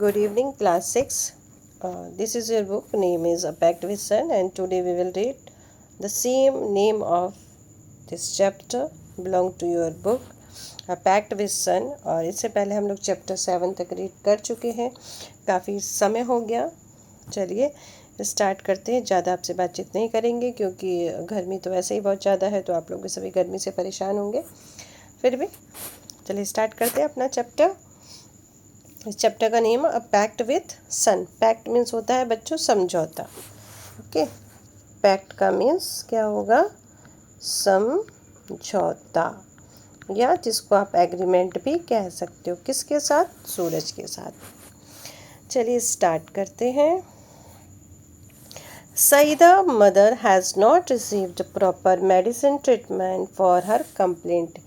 Good evening, class 6. This is your book. Name is A Pact with Sun, and today we will read the same name of this chapter belong to your book A Pact with Sun. और इससे पहले हम लोग chapter 7 तक read कर चुके हैं. काफ़ी समय हो गया. चलिए स्टार्ट करते हैं. ज़्यादा आपसे बातचीत नहीं करेंगे क्योंकि गर्मी तो वैसे ही बहुत ज़्यादा है, तो आप लोग सभी गर्मी से परेशान होंगे. फिर भी चलिए स्टार्ट करते हैं अपना चैप्टर. इस चैप्टर का name a pact with sun. Pact means होता है बच्चों समझौता. ओके, पैक्ट का मीन्स क्या होगा? समझौता, या जिसको आप एग्रीमेंट भी कह सकते हो. किसके साथ? सूरज के साथ. चलिए स्टार्ट करते हैं. Saeeda mother has not received proper medicine treatment for her complaint.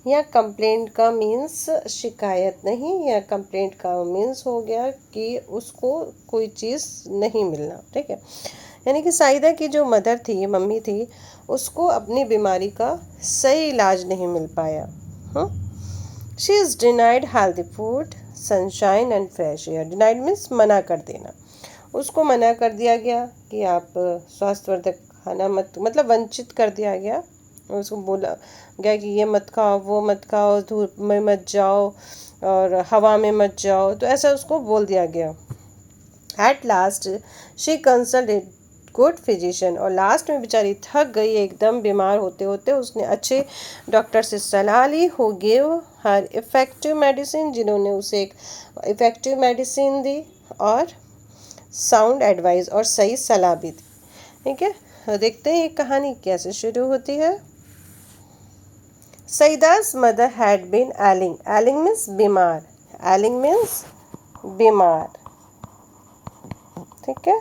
या कंप्लेंट का मीन्स शिकायत नहीं, या कंप्लेंट का मीन्स हो गया कि उसको कोई चीज़ नहीं मिलना. ठीक है, यानी कि साइदा की जो मदर थी, मम्मी थी, उसको अपनी बीमारी का सही इलाज नहीं मिल पाया. She is denied healthy food, sunshine and fresh air. Denied means मना कर देना. उसको मना कर दिया गया कि आप स्वास्थ्यवर्धक खाना मत, मतलब वंचित कर दिया गया. उसको बोला गया कि ये मत खाओ, वो मत खाओ, धूप में मत जाओ और हवा में मत जाओ. तो ऐसा उसको बोल दिया गया. At last she consulted good physician. और लास्ट में बेचारी थक गई, एकदम बीमार होते होते उसने अच्छे डॉक्टर से सलाह ली. हो गिव हर इफ़ेक्टिव मेडिसिन, जिन्होंने उसे एक इफ़ेक्टिव मेडिसिन दी और साउंड एडवाइस और सही सलाह भी दी. ठीक है, देखते हैं ये कहानी कैसे शुरू होती है. सईदा's mother had been ailing. Ailing means बीमार. Ailing means बीमार. ठीक है,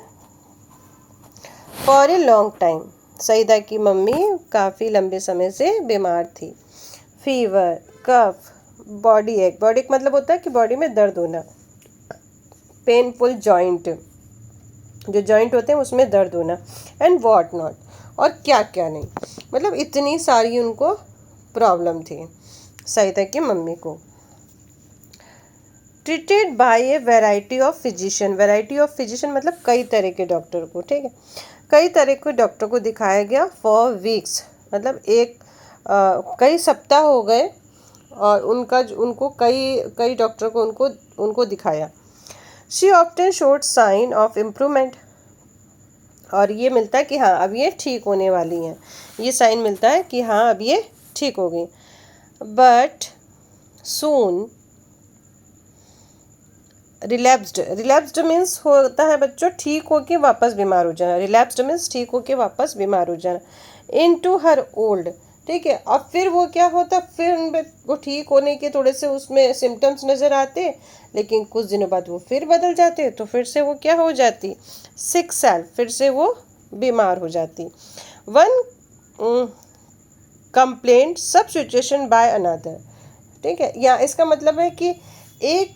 for a long time. Saeeda की मम्मी काफ़ी लंबे समय से बीमार थी. फीवर, कफ, बॉडी एक. बॉडी एक मतलब होता है कि बॉडी में दर्द होना. पेनफुल जॉइंट, जो जॉइंट होते हैं उसमें दर्द होना. एंड वॉट नॉट, और क्या क्या नहीं. मतलब इतनी सारी उनको प्रॉब्लम थी सईदा की मम्मी को. Treated by A variety of physician. Variety of physician मतलब कई तरह के डॉक्टर को. ठीक है, कई तरह के डॉक्टर को दिखाया गया. फॉर वीक्स मतलब कई सप्ताह हो गए और उनको कई डॉक्टर को उनको दिखाया. She often showed sign of improvement. और ये मिलता है कि हाँ अब ये ठीक होने वाली हैं. ये साइन मिलता है कि हाँ अब ये ठीक हो गई. But soon रिलैप्स्ड. रिलैप्स्ड मीन्स होता है बच्चों ठीक हो के वापस बीमार हो जाना. रिलैप्स्ड मीन्स ठीक हो के वापस बीमार हो जाना. Into her old. ठीक है, अब फिर वो क्या होता, फिर वो ठीक होने के थोड़े से उसमें सिम्टम्स नज़र आते, लेकिन कुछ दिनों बाद वो फिर बदल जाते. तो फिर से वो क्या हो जाती? सिक सेल्फ. फिर से वो बीमार हो जाती. One complaint substitution by another. ठीक है, या इसका मतलब है कि एक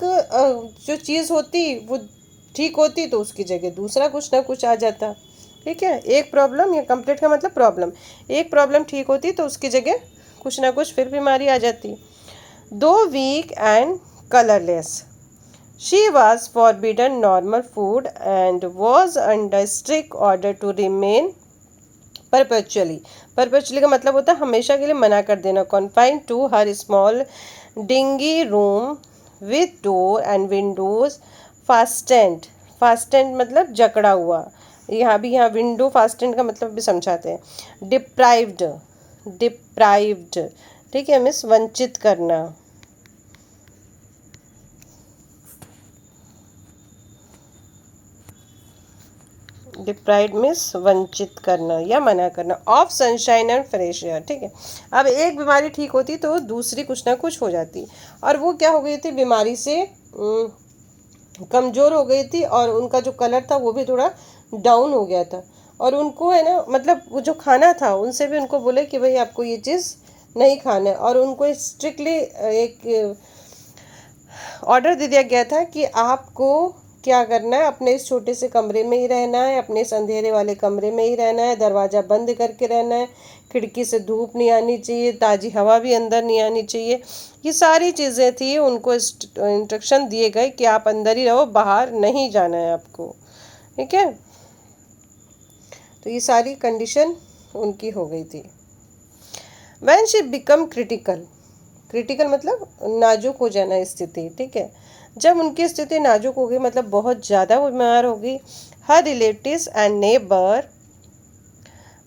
जो चीज़ होती वो ठीक होती तो उसकी जगह दूसरा कुछ ना कुछ आ जाता. ठीक है, एक प्रॉब्लम, या कंप्लेंट का मतलब प्रॉब्लम, एक प्रॉब्लम ठीक होती तो उसकी जगह कुछ ना कुछ फिर बीमारी आ जाती. Though weak and colourless, she was forbidden normal food and was under strict order to remain perpetually. Perpetually का मतलब होता है हमेशा के लिए मना कर देना. Confined to her small dingy room with door and windows fastened. Fastened मतलब जकड़ा हुआ. यहाँ विंडो फास्टेंड का मतलब भी समझाते हैं. डिप्राइव्ड. डिप्राइव्ड ठीक है मिस, वंचित करना. डिप्राइव्ड मीन्स वंचित करना या मना करना. Of sunshine and fresh air. ठीक है, अब एक बीमारी ठीक होती तो दूसरी कुछ ना कुछ हो जाती. और वो क्या हो गई थी, बीमारी से कमज़ोर हो गई थी और उनका जो कलर था वो भी थोड़ा डाउन हो गया था. और उनको है ना, मतलब वो जो खाना था उनसे भी उनको बोले कि भाई आपको ये चीज़ नहीं खाना है. और उनको स्ट्रिक्टली एक ऑर्डर दे दिया गया था कि आपको क्या करना है, अपने इस छोटे से कमरे में ही रहना है, अपने इस अंधेरे वाले कमरे में ही रहना है, दरवाज़ा बंद करके रहना है, खिड़की से धूप नहीं आनी चाहिए, ताज़ी हवा भी अंदर नहीं आनी चाहिए। ये सारी चीज़ें थी, उनको इंस्ट्रक्शन दिए गए कि आप अंदर ही रहो, बाहर नहीं जाना है आपको, ठीक है। तो ये सारी कंडीशन उनकी हो गई थी। When she become critical, critical मतलब नाजुक हो जाना स्थिति, ठीक है। जब उनकी स्थिति नाजुक हो गई मतलब बहुत ज़्यादा बीमार हो गई, her relatives and neighbour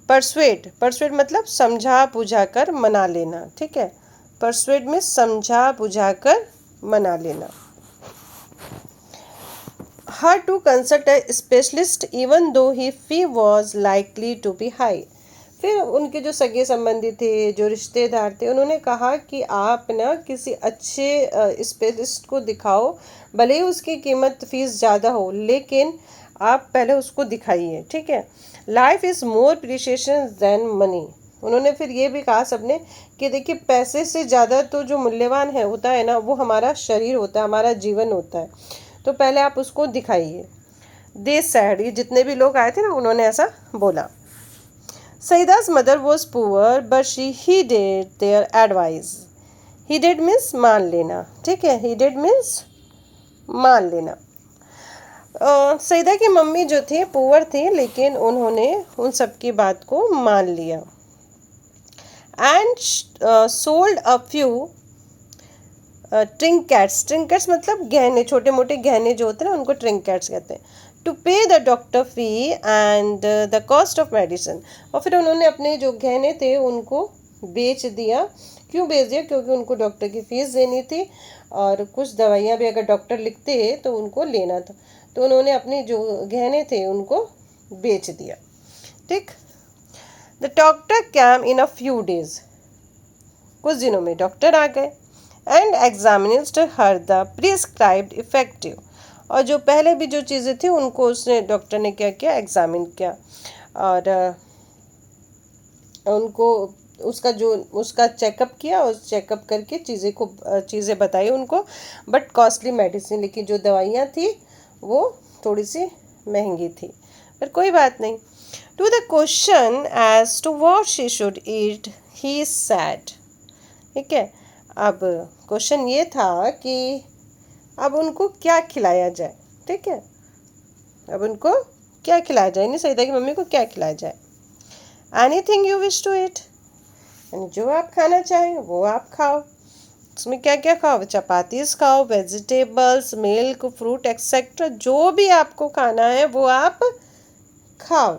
persuade, persuade मतलब समझा बुझा कर मना लेना, ठीक है। परसुएड में समझा बुझा कर मना लेना। Her to consult a specialist even though the fee was likely to be high. फिर उनके जो सगे संबंधी थे, जो रिश्तेदार थे, उन्होंने कहा कि आप ना किसी अच्छे स्पेशलिस्ट को दिखाओ, भले ही उसकी कीमत फीस ज़्यादा हो, लेकिन आप पहले उसको दिखाइए, ठीक है। Life is more precious than money. उन्होंने फिर ये भी कहा सबने कि देखिए, पैसे से ज़्यादा तो जो मूल्यवान है होता है ना, वो हमारा शरीर होता है, हमारा जीवन होता है। तो पहले आप उसको दिखाइए। दे सैड, ये जितने भी लोग आए थे ना, उन्होंने ऐसा बोला। सईदा's mother was poor but she heeded their advice. Heeded means मान लेना, ठीक है। Heeded means मान लेना। सईदा की मम्मी जो थी पुअर थी, लेकिन उन्होंने उन सब की बात को मान लिया। एंड सोल्ड अ फ्यू ट्रिंकेट्स, ट्रिंकेट्स मतलब गहने, छोटे मोटे गहने जो होते हैं ना, उनको ट्रिंकेट्स कहते हैं। टू पे the doctor fee and the cost of medicine. और फिर उन्होंने अपने जो गहने थे उनको बेच दिया। क्यों बेच दिया? क्योंकि उनको डॉक्टर की फीस देनी थी और कुछ दवाइयाँ भी अगर डॉक्टर लिखते हैं तो उनको लेना था। तो उन्होंने अपने जो गहने थे उनको बेच दिया, ठीक। The doctor came in a few days, कुछ दिनों में डॉक्टर आ गए। And examined her the prescribed effective, और जो पहले भी जो चीज़ें थी उनको उसने डॉक्टर ने क्या किया, एग्जामिन किया और उनको उसका चेकअप किया, और चेकअप करके चीज़ें बताई उनको। बट कॉस्टली मेडिसिन, लेकिन जो दवाइयाँ थी वो थोड़ी सी महंगी थी, पर कोई बात नहीं। To the question as to what she should eat he said, ठीक है। अब क्वेश्चन ये था कि अब उनको क्या खिलाया जाए, ठीक है। अब उनको क्या खिलाया जाए, नहीं, सईदा की मम्मी को क्या खिलाया जाए। Anything you wish to eat, जो आप खाना चाहें वो आप खाओ। उसमें क्या क्या खाओ, चपातीस खाओ, वेजिटेबल्स, मिल्क, फ्रूट एक्सेट्रा, जो भी आपको खाना है वो आप खाओ।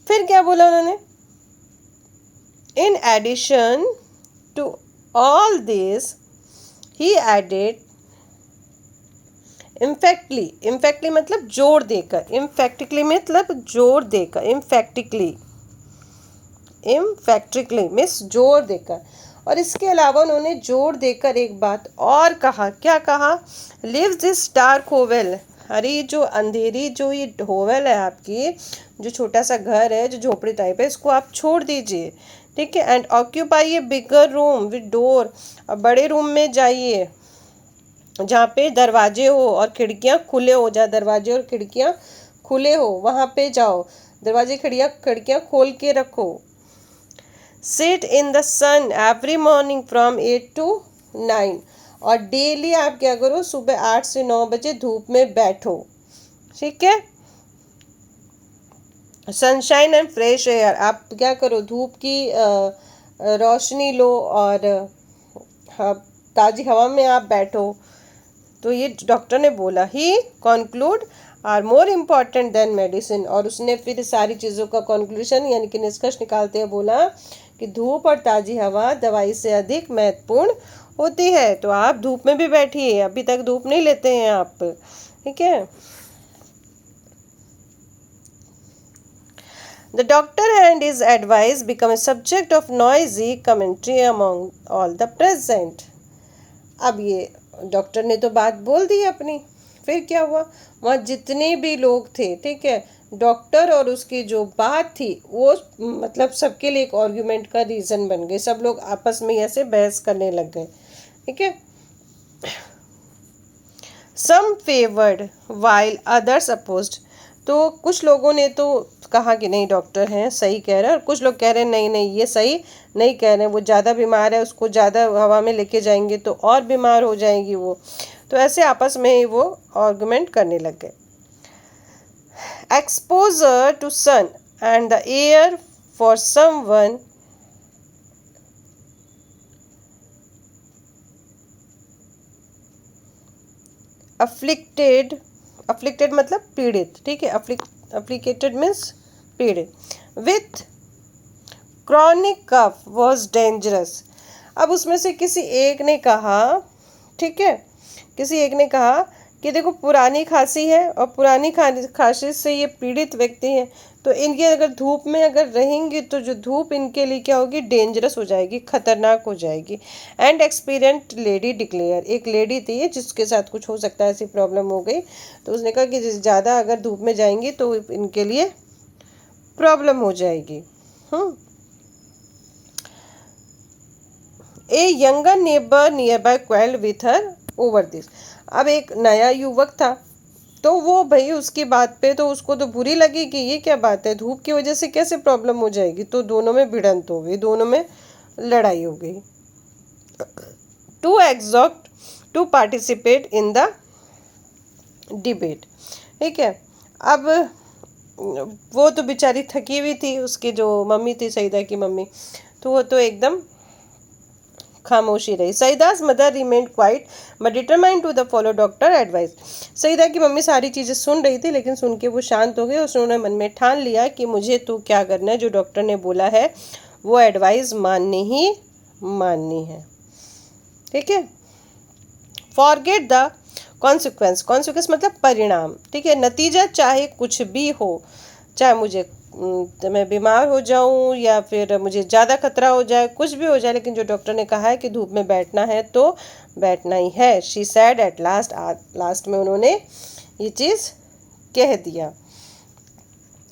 फिर क्या बोला उन्होंने, in addition to all this he added emphatically, emphatically मतलब जोर देकर, इम्फेक्टिकली मतलब जोर देकर, इम्फेक्टिकली मीन्स जोर देकर। और इसके अलावा उन्होंने जोर देकर एक बात और कहा, क्या कहा, लिव दिस डार्क होवेल, अरे जो अंधेरी जो ये होवेल है आपकी, जो छोटा सा घर है, जो झोपड़ी टाइप है, इसको आप छोड़ दीजिए, ठीक है। And occupy A bigger room with door, बड़े रूम में जाइए जहाँ पे दरवाजे हो और खिड़कियाँ खुले हो, जहाँ दरवाजे और खिड़कियाँ खुले हो वहाँ पे जाओ, दरवाजे खिड़कियाँ खोल के रखो। Sit in the sun every morning from 8 to 9, और डेली आप क्या करो, सुबह 8 से 9 बजे धूप में बैठो, ठीक है। सनशाइन एंड फ्रेश एयर, आप क्या करो, धूप की रोशनी लो और ताज़ी हवा में आप बैठो। तो ये डॉक्टर ने बोला, he conclude are more important than medicine, और उसने फिर सारी चीज़ों का कंक्लूजन यानी कि निष्कर्ष निकालते हुए बोला कि धूप और ताज़ी हवा दवाई से अधिक महत्वपूर्ण होती है। तो आप धूप में भी बैठिए, अभी तक धूप नहीं लेते हैं आप, ठीक है। The doctor and his advice become a subject of noisy commentary among all the present. अब ये डॉक्टर ने तो बात बोल दी अपनी, फिर क्या हुआ, वहाँ जितने भी लोग थे, ठीक है, डॉक्टर और उसकी जो बात थी वो मतलब सबके लिए एक आर्ग्यूमेंट का रीज़न बन गए। सब लोग आपस में ऐसे बहस करने लग गए, ठीक है। सम फेवर्ड वाइल अदर्स अपोज्ड। तो कुछ लोगों ने तो कहा कि नहीं डॉक्टर हैं सही कह रहे हैं, और कुछ लोग कह रहे हैं नहीं नहीं ये सही नहीं कह रहे हैं, वो ज़्यादा बीमार है, उसको ज़्यादा हवा में लेके जाएंगे तो और बीमार हो जाएगी वो। तो ऐसे आपस में ही वो आर्गुमेंट करने लग गए। Exposure to sun and the air for someone afflicted, afflicted मतलब पीड़ित, ठीक है, अफ्लिकेटेड मीन्स पीड़ित, with chronic cough was dangerous. अब उसमें से किसी एक ने कहा, ठीक है, किसी एक ने कहा कि देखो पुरानी खांसी है और पुरानी खांसी से ये पीड़ित व्यक्ति हैं, तो इनके अगर धूप में अगर रहेंगे तो जो धूप इनके लिए क्या होगी, डेंजरस हो जाएगी, खतरनाक हो जाएगी। एंड एक्सपीरियंट लेडी डिक्लेयर, एक लेडी थी जिसके साथ कुछ हो सकता है ऐसी प्रॉब्लम हो गई, तो उसने कहा कि ज़्यादा अगर धूप में जाएंगी तो इनके लिए प्रॉब्लम हो जाएगी। A younger neighbour nearby quarrelled with her over this. अब एक नया युवक था, तो वो भाई उसकी बात पे तो उसको तो बुरी लगी कि ये क्या बात है, धूप की वजह से कैसे प्रॉब्लम हो जाएगी, तो दोनों में भिड़ंत हो गई, दोनों में लड़ाई हो गई। Too exhausted to participate in the debate, ठीक है। अब वो तो बेचारी थकी हुई थी, उसकी जो मम्मी थी सईदा की मम्मी, तो वो तो एकदम खामोशी रही। Saida's mother remained quiet but determined to the follow doctor advice. Saida की मम्मी सारी चीज़ें सुन रही थी, लेकिन सुन के वो शांत हो गई, और उन्होंने मन में ठान लिया कि मुझे तो क्या करना है, जो डॉक्टर ने बोला है वो एडवाइस माननी ही माननी है, ठीक है। फॉरगेट द कॉन्सिक्वेंस, कॉन्सिक्वेंस मतलब परिणाम, ठीक है, नतीजा चाहे कुछ भी हो, चाहे मुझे तो मैं बीमार हो जाऊं या फिर मुझे ज़्यादा खतरा हो जाए, कुछ भी हो जाए, लेकिन जो डॉक्टर ने कहा है कि धूप में बैठना है तो बैठना ही है। She said at last, last में उन्होंने ये चीज़ कह दिया।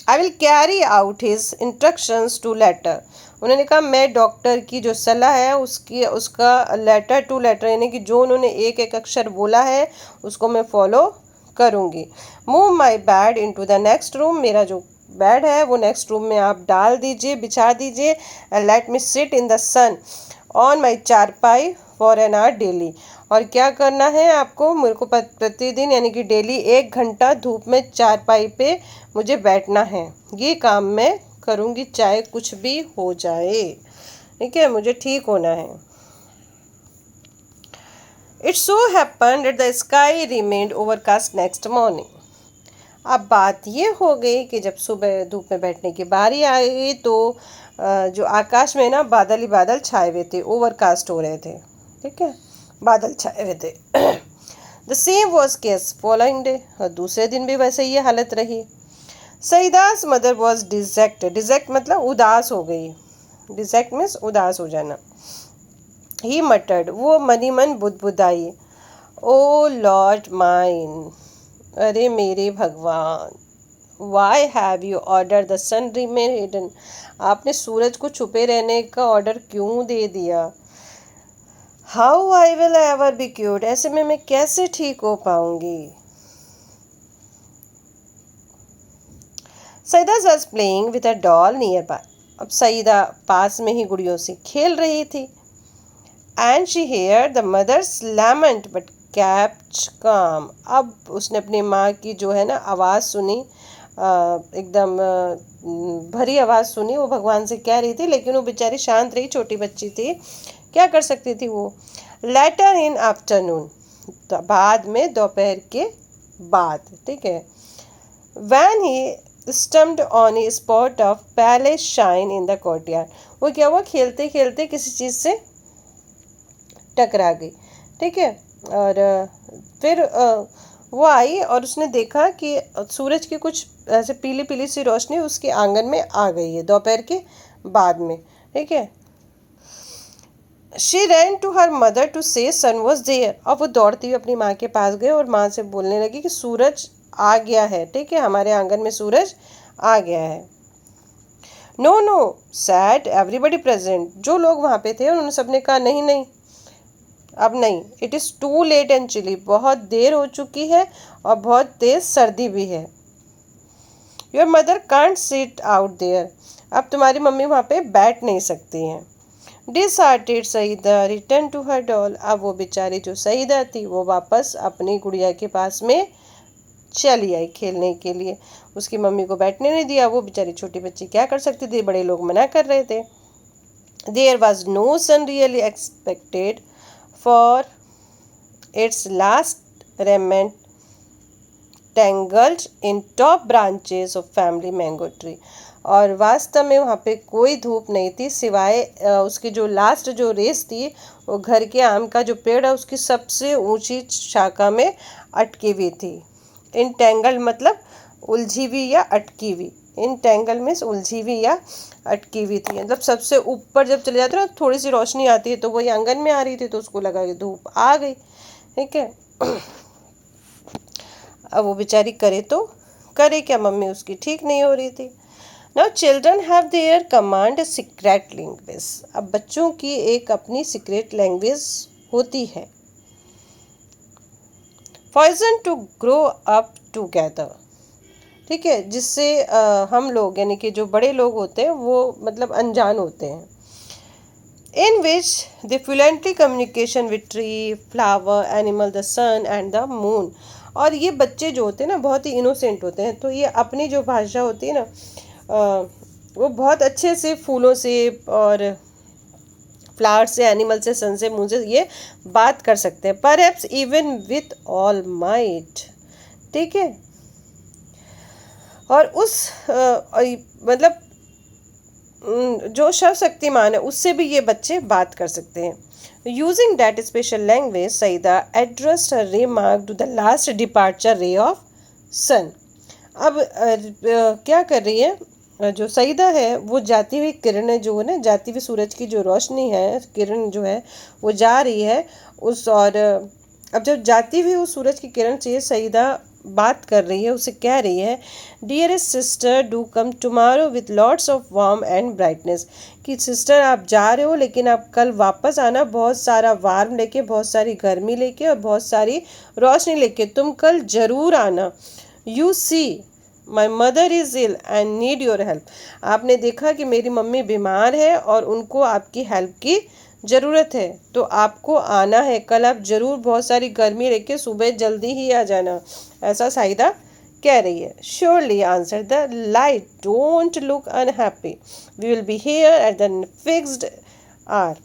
I will carry out his instructions to letter. उन्होंने कहा मैं डॉक्टर की जो सलाह है उसका लेटर टू लेटर, यानी कि जो उन्होंने एक एक अक्षर बोला है उसको मैं फॉलो करूँगी। Move my bed in to the next room, मेरा जो बेड है वो नेक्स्ट रूम में आप डाल दीजिए, बिछा दीजिए। And let me sit in the sun on my charpai for an our daily. और क्या करना है आपको, मेरे को प्रतिदिन यानी कि डेली 1 घंटा धूप में चारपाई पे मुझे बैठना है, ये काम मैं करूँगी चाहे कुछ भी हो जाए, ठीक है, मुझे ठीक होना है। It so happen that the sky remained overcast next morning. अब बात ये हो गई कि जब सुबह धूप में बैठने की बारी आई तो जो आकाश में ना बादल ही बादल छाए हुए थे, ओवरकास्ट हो रहे थे, ठीक है, बादल छाए हुए थे। The same was case following day, और दूसरे दिन भी वैसे ही हालत रही। सईदास मदर वॉज डिजेक्ट, डिजेक्ट मतलब उदास हो गई, डिजेक्ट मीन्स उदास हो जाना। ही मटर्ड, वो मनी मन बुदबुदाई, ओ लॉर्ड माइन, अरे मेरे भगवान, why have you order the sun remain hidden, आपने सूरज को छुपे रहने का ऑर्डर क्यों दे दिया। How I will ever be cured, ऐसे में मैं कैसे ठीक हो पाऊंगी। Saeeda was playing with a doll nearby, अब सईदा पास में ही गुड़ियों से खेल रही थी। And she hear the mother's lament but kept calm, अब उसने अपनी माँ की जो है ना आवाज़ सुनी, एकदम भरी आवाज़ सुनी, वो भगवान से कह रही थी, लेकिन वो बेचारी शांत रही, छोटी बच्ची थी, क्या कर सकती थी वो। लेटर इन आफ्टरनून, बाद में, दोपहर के बाद, ठीक है। When he stumped on A spot of palace shine in the courtyard, वो क्या हुआ, खेलते खेलते किसी चीज़ से टकरा गई, ठीक है, और फिर वो आई और उसने देखा कि सूरज की कुछ ऐसे पीली पीली सी रोशनी उसके आंगन में आ गई है दोपहर के बाद में, ठीक है। She ran to her mother to say sun was there, और वो दौड़ती हुई अपनी माँ के पास गए और माँ से बोलने लगी कि सूरज आ गया है, ठीक है, हमारे आंगन में सूरज आ गया है। No no said everybody present, जो लोग वहाँ पे थे उन्होंने सबने कहा नहीं नहीं, अब नहीं, it is too late and chilly, बहुत देर हो चुकी है और बहुत तेज सर्दी भी है। Your mother can't sit out there, अब तुम्हारी मम्मी वहाँ पे बैठ नहीं सकती हैं। Disheartened Saeeda return to her doll, अब वो बेचारी जो सईदा थी वो वापस अपनी गुड़िया के पास में चली आई खेलने के लिए। उसकी मम्मी को बैठने नहीं दिया, वो बेचारी छोटी बच्ची क्या कर सकती थी, बड़े लोग मना कर रहे थे। There was no sun really expected for its last remnant tangled in top branches of family mango tree, और वास्तव में वहाँ पे कोई धूप नहीं थी सिवाय उसकी जो लास्ट जो रेस थी वो घर के आम का जो पेड़ है उसकी सबसे ऊंची शाखा में अटकी हुई थी। इंटेंगल मतलब उलझी हुई या अटकी हुई, इंटेंगल मीन्स उलझी हुई या अटकी हुई थी, मतलब सबसे ऊपर जब चले जाते ना थोड़ी सी रोशनी आती है तो वही आंगन में आ रही थी तो उसको लगा कि धूप आ गई। ठीक है, अब वो बेचारी करे तो करे क्या, मम्मी उसकी ठीक नहीं हो रही थी। Now children have their command secret language, अब बच्चों की एक अपनी सीक्रेट लैंग्वेज होती है। Poison to grow up together, ठीक है, जिससे हम लोग यानी कि जो बड़े लोग होते हैं वो मतलब अनजान होते हैं। In which the fluently communication with tree, flower, animal, the sun and the moon, और ये बच्चे जो होते हैं ना बहुत ही इनोसेंट होते हैं, तो ये अपनी जो भाषा होती है ना वो बहुत अच्छे से फूलों से और फ्लावर से, एनिमल से, सन से, मून से ये बात कर सकते हैं। Perhaps even with all might, ठीक है, और उस मतलब जो सर्वशक्तिमान है उससे भी ये बच्चे बात कर सकते हैं। Using that special language Saida addressed her remark to the last departure ray of sun. अब क्या कर रही है जो सईदा है, वो जाती हुई किरणें जो है ना, जाती हुई सूरज की जो रोशनी है, किरण जो है वो जा रही है उस, और अब जब जाती हुई उस सूरज की किरण से सईदा बात कर रही है, उसे कह रही है dearest sister do come tomorrow with lots of warm and brightness, कि सिस्टर आप जा रहे हो लेकिन आप कल वापस आना बहुत सारा वार्म लेके, बहुत सारी गर्मी लेके और बहुत सारी रोशनी लेके, तुम कल ज़रूर आना। You see my mother is ill and need your help, आपने देखा कि मेरी मम्मी बीमार है और उनको आपकी हेल्प की ज़रूरत है, तो आपको आना है कल, आप ज़रूर बहुत सारी गर्मी लेके सुबह जल्दी ही आ जाना, ऐसा सईदा कह रही है। Surely answer the light, don't look unhappy, we will be here at the fixed hour.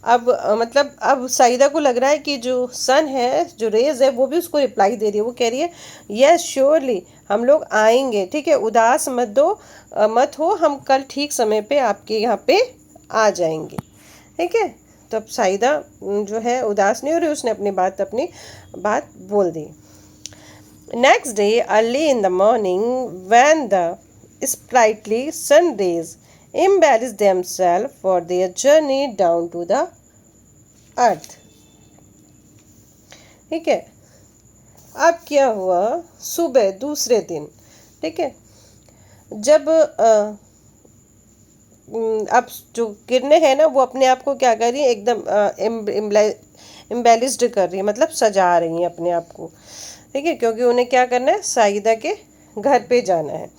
अब मतलब अब सईदा को लग रहा है कि जो सन है, जो रेज है, वो भी उसको रिप्लाई दे रही है, वो कह रही है यस श्योरली हम लोग आएंगे, ठीक है, उदास मत हो, हम कल ठीक समय पे आपके यहाँ पे आ जाएंगे। ठीक है, तो अब सईदा जो है उदास नहीं हो रही, उसने अपनी बात बोल दी। Next day early in the morning when the sprightly sun rays embellish themselves for their journey down to the earth। ठीक है, अब क्या हुआ, सुबह दूसरे दिन, ठीक है, जब अब जो किरणें हैं ना वो अपने आप को क्या कर रही है, एकदम एम्बेलिस्ड कर रही है, मतलब सजा रही हैं अपने आप को। ठीक है, क्योंकि उन्हें क्या करना है, सईदा के घर पे जाना है।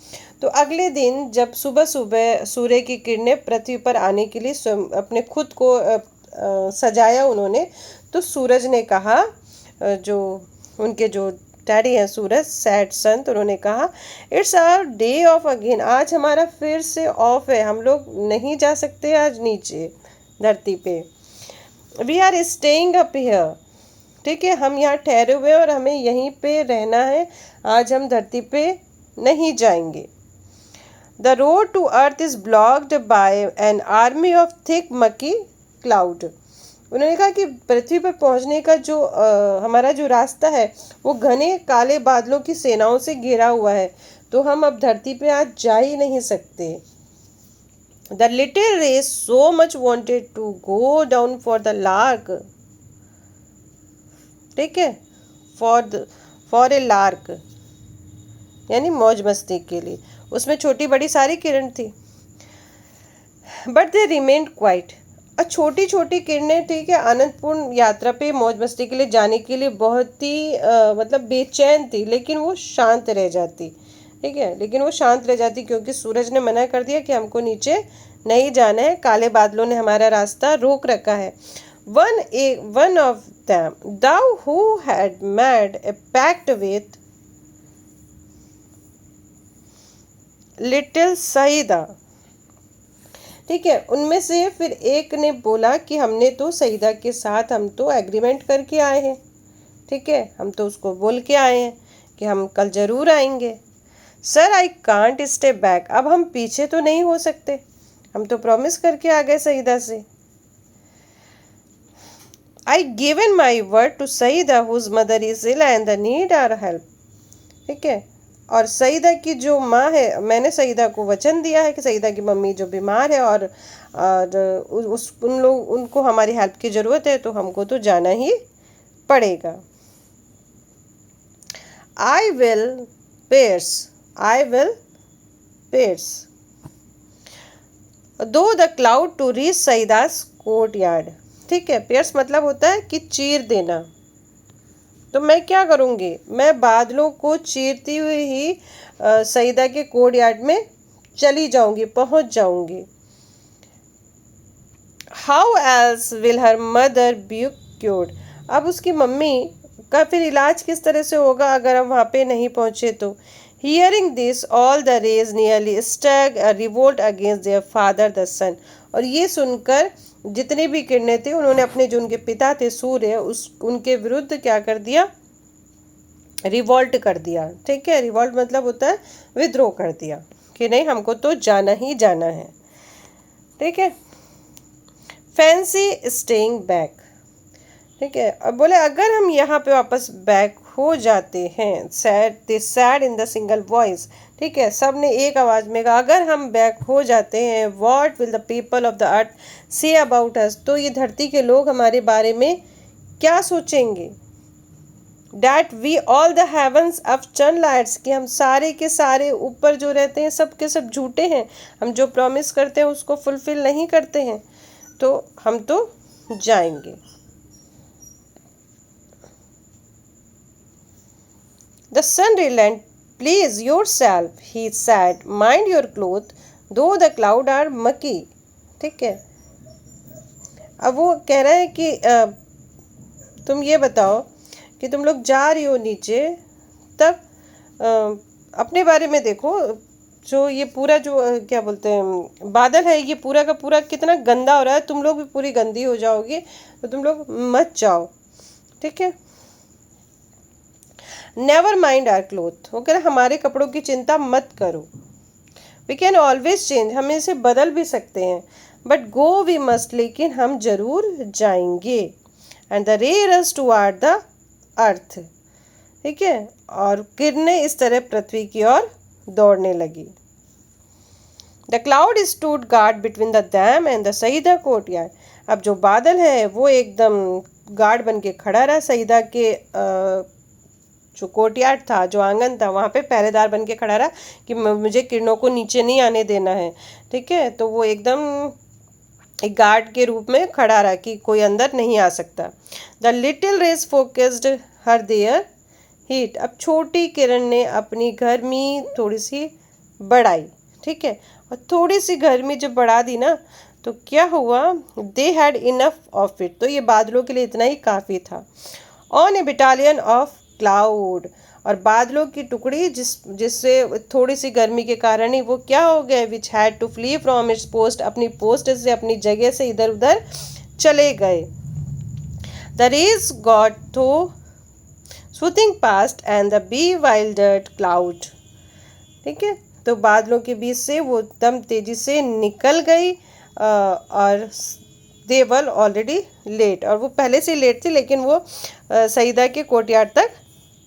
तो अगले दिन जब सुबह सुबह सूर्य की किरणें पृथ्वी पर आने के लिए अपने खुद को सजाया उन्होंने, तो सूरज ने कहा, जो उनके जो डैडी हैं सूरज, सैड सन, तो उन्होंने कहा it's our day off again, आज हमारा फिर से ऑफ है, हम लोग नहीं जा सकते आज नीचे धरती पे। We are staying up here, ठीक है, हम यहाँ ठहरे हुए हैं और हमें यहीं पे रहना है, आज हम धरती पे नहीं जाएंगे। The road to earth is blocked by an army of thick murky cloud, उन्होंने कहा कि पृथ्वी पर पहुंचने का जो हमारा जो रास्ता है वो घने काले बादलों की सेनाओं से घिरा हुआ है, तो हम अब धरती पे आज जा ही नहीं सकते। The little rays so much wanted to go down for the lark, ठीक है, फॉर ए लार्क यानी मौज मस्ती के लिए, उसमें छोटी बड़ी सारी किरण थी। बट दे रिमेन्ड क्वाइट, छोटी छोटी किरणें, ठीक है, आनंदपूर्ण यात्रा पे मौज मस्ती के लिए जाने के लिए बहुत ही मतलब बेचैन थी, लेकिन वो शांत रह जाती। ठीक है, लेकिन वो शांत रह जाती क्योंकि सूरज ने मना कर दिया कि हमको नीचे नहीं जाना है, काले बादलों ने हमारा रास्ता रोक रखा है। One of them, thou who had made a pact with little Saeeda, ठीक है, उनमें से फिर एक ने बोला कि हमने तो सईदा के साथ हम तो एग्रीमेंट करके आए हैं, ठीक है, हम तो उसको बोल के आए हैं कि हम कल ज़रूर आएंगे। Sir I can't stay back, अब हम पीछे तो नहीं हो सकते, हम तो प्रॉमिस करके आ गए सईदा से। I given my word to Saeeda whose mother is ill and the need our help, ठीक है, और सईदा की जो माँ है, मैंने सईदा को वचन दिया है कि सईदा की मम्मी जो बीमार है और उनको हमारी हेल्प की ज़रूरत है, तो हमको तो जाना ही पड़ेगा। I will pierce through the cloud to reach सईदास कोर्ट यार्ड, ठीक है, पेयर्स मतलब होता है कि चीर देना। तो मैं क्या करूँगी, मैं बादलों को चीरती हुई ही सईदा के कोर्ट यार्ड में चली जाऊंगी, पहुंच जाऊंगी। How else will her mother be cured, अब उसकी मम्मी का फिर इलाज किस तरह से होगा अगर हम वहाँ पे नहीं पहुँचे तो। Hearing this all the rays nearly staged revolt against their father the sun, और ये सुनकर जितने भी किरणें थे उन्होंने अपने जो उनके पिता थे सूर्य उनके विरुद्ध क्या कर दिया, रिवॉल्ट कर दिया। ठीक है, रिवॉल्ट मतलब होता है विद्रोह कर दिया कि नहीं हमको तो जाना ही जाना है। ठीक है, फैंसी स्टेइंग बैक, ठीक है, अब बोले अगर हम यहाँ पे वापस बैक हो जाते हैं, sad in the single voice, ठीक है, सब ने एक आवाज़ में कहा अगर हम बैक हो जाते हैं, what will the people of the earth say about us, तो ये धरती के लोग हमारे बारे में क्या सोचेंगे। That we all the heavens of चन लाइट्स, कि हम सारे के सारे ऊपर जो रहते हैं सब के सब झूठे हैं, हम जो प्रॉमिस करते हैं उसको फुलफिल नहीं करते हैं, तो हम तो जाएंगे। The sun relent, please yourself, he said, mind your cloth, though the cloud are mucky। ठीक है, अब वो कह रहा है कि तुम ये बताओ कि तुम लोग जा रही हो नीचे, तब अपने बारे में देखो, जो ये पूरा जो क्या बोलते हैं बादल है, ये पूरा का पूरा कितना गंदा हो रहा है, तुम लोग भी पूरी गंदी हो जाओगी, तो तुम लोग मत जाओ। ठीक है, नेवर माइंड आर क्लोथ, वो कह रहे हमारे कपड़ों की चिंता मत करो, वी कैन ऑलवेज चेंज, हम इसे बदल भी सकते हैं, बट गो वी मस्ट, लेकिन हम जरूर जाएंगे। एंड द रे रस टुवर्ड द अर्थ, ठीक है, और किरणें इस तरह पृथ्वी की ओर दौड़ने लगी। The cloud stood guard between the dam and the सईदा कोर्टयार्ड, अब जो बादल है वो एकदम गार्ड बन के खड़ा रहा, सईदा के जो कोर्टयार्ड था, जो आंगन था, वहाँ पे पहरेदार बन के खड़ा रहा कि मुझे किरणों को नीचे नहीं आने देना है। ठीक है, तो वो एकदम एक गार्ड के रूप में खड़ा रहा कि कोई अंदर नहीं आ सकता। The little rays focused her their heat, अब छोटी किरण ने अपनी गर्मी थोड़ी सी बढ़ाई। ठीक है, और थोड़ी सी गर्मी जब बढ़ा दी ना, तो क्या हुआ, they had enough of it, तो ये बादलों के लिए इतना ही काफ़ी था। On A battalion of cloud, और बादलों की टुकड़ी जिससे थोड़ी सी गर्मी के कारण ही वो क्या हो गए, which had to flee from its post, अपनी पोस्ट से अपनी जगह से इधर उधर चले गए। The rays got through swishing past and the bewildered cloud, ठीक है, तो बादलों के बीच से वो एकदम तेजी से निकल गई, और दे वर ऑलरेडी लेट, और वो पहले से लेट थी, लेकिन वो सईदा के कोर्टयार्ड तक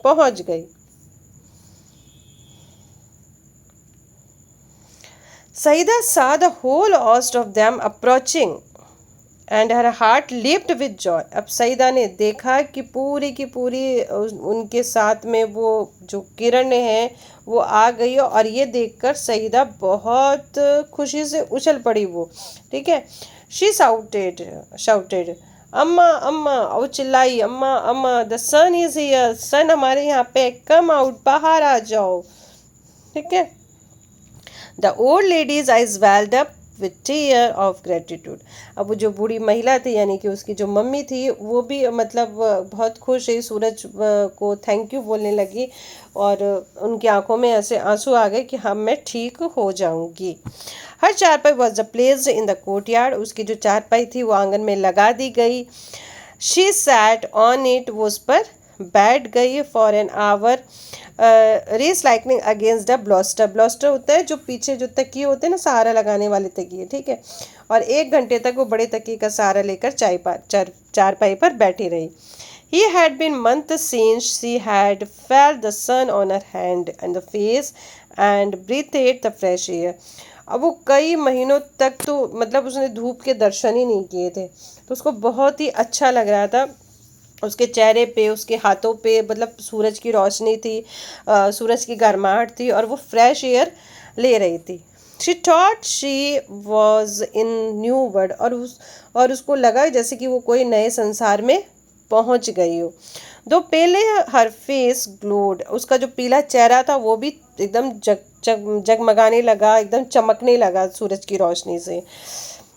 पहुंच गई। Saeeda saw the whole host of them approaching and her heart leaped with joy, अब सईदा ने देखा कि पूरी की पूरी उनके साथ में वो जो किरणें हैं वो आ गई, और ये देखकर सईदा बहुत खुशी से उछल पड़ी वो। ठीक है, शी शाउटेड अम्मा अम्मा, और चिल्लाई अम्मा अम्मा, द सन इज हियर, सन हमारे यहाँ पे, कम आउट, बाहर आ जाओ। ठीक है। The old lady's eyes welled up with tear of gratitude. अब वो जो बूढ़ी महिला थी यानी कि उसकी जो मम्मी थी वो भी मतलब बहुत खुश है, सूरज को थैंक यू बोलने लगी और उनकी आंखों में ऐसे आंसू आ गए कि हाँ मैं ठीक हो जाऊंगी। हर चारपाई was placed in the courtyard. उसकी जो चारपाई थी वो आंगन में लगा दी गई। शी सैट ऑन इट, वो उस पर बैठ गई। For an hour rays likening against the bluster. Bluster होता है जो पीछे जो तकिए होते हैं ना, सहारा लगाने वाले तकिए, ठीक है। और 1 घंटे तक वो बड़े तकिए का सहारा लेकर चारपाई पर बैठी रही। He had been months since she had felt the sun on her hand and the face and breathed the fresh air. अब वो कई महीनों तक तो मतलब उसने धूप के दर्शन ही नहीं किए थे, तो उसको बहुत ही अच्छा लग रहा था। उसके चेहरे पे, उसके हाथों पे मतलब सूरज की रोशनी थी, सूरज की गर्माहट थी और वो फ्रेश एयर ले रही थी। She thought she was in new world, और उसको लगा जैसे कि वो कोई नए संसार में पहुंच गई हो। दो पहले हर फेस ग्लोड, उसका जो पीला चेहरा था वो भी एकदम जगमगाने लगा, एकदम चमकने लगा सूरज की रोशनी से।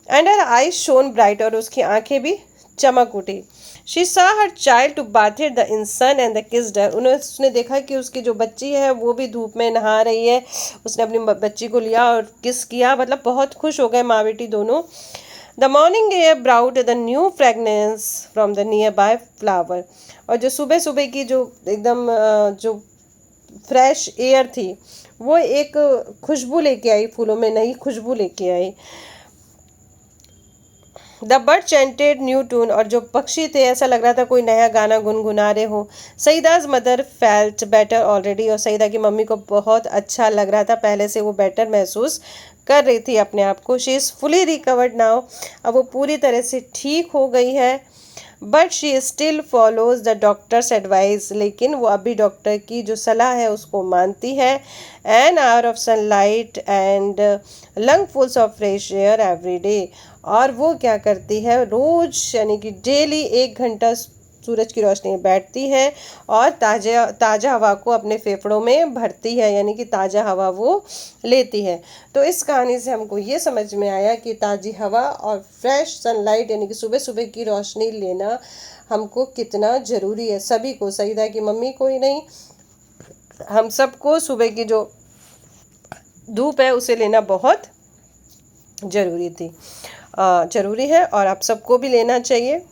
And her eyes shone bright, और उसकी आंखें भी चमक उठी। She saw her child to bathed the in sun and the kissed her, उसने देखा कि उसकी जो बच्ची है वो भी धूप में नहा रही है। उसने अपनी बच्ची को लिया और किस किया, मतलब बहुत खुश हो गए माँ बेटी दोनों। The morning air brought the new fragrance from the near by flower, और जो सुबह सुबह की जो एकदम जो फ्रेश एयर थी वो एक खुशबू लेके आई, फूलों में नई खुशबू लेके आई। The bird chanted new tune, और जो पक्षी थे ऐसा लग रहा था कोई नया गाना गुनगुना रहे हो। सईदाज मदर फेल्ट बेटर ऑलरेडी, और सईदा की मम्मी को बहुत अच्छा लग रहा था, पहले से वो बेटर महसूस कर रही थी अपने आप को। She is fully recovered now, अब वो पूरी तरह से ठीक हो गई है। But she still follows the doctors advice, लेकिन वो अभी डॉक्टर की जो सलाह है उसको मानती है। An hour of sunlight and lungfuls of fresh air every day, और वो क्या करती है रोज यानी कि डेली 1 घंटा सूरज की रोशनी में बैठती है और ताज़ा हवा को अपने फेफड़ों में भरती है, यानी कि ताज़ा हवा वो लेती है। तो इस कहानी से हमको ये समझ में आया कि ताज़ी हवा और फ्रेश सनलाइट यानी कि सुबह सुबह की रोशनी लेना हमको कितना ज़रूरी है, सभी को, सईदा की मम्मी को ही नहीं, हम सबको सुबह की जो धूप है उसे लेना बहुत ज़रूरी है और आप सबको भी लेना चाहिए।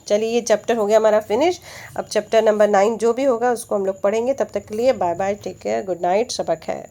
चलिए ये चैप्टर हो गया हमारा फिनिश। अब चैप्टर नंबर 9 जो भी होगा उसको हम लोग पढ़ेंगे। तब तक के लिए bye bye, take care, good night, सबक है।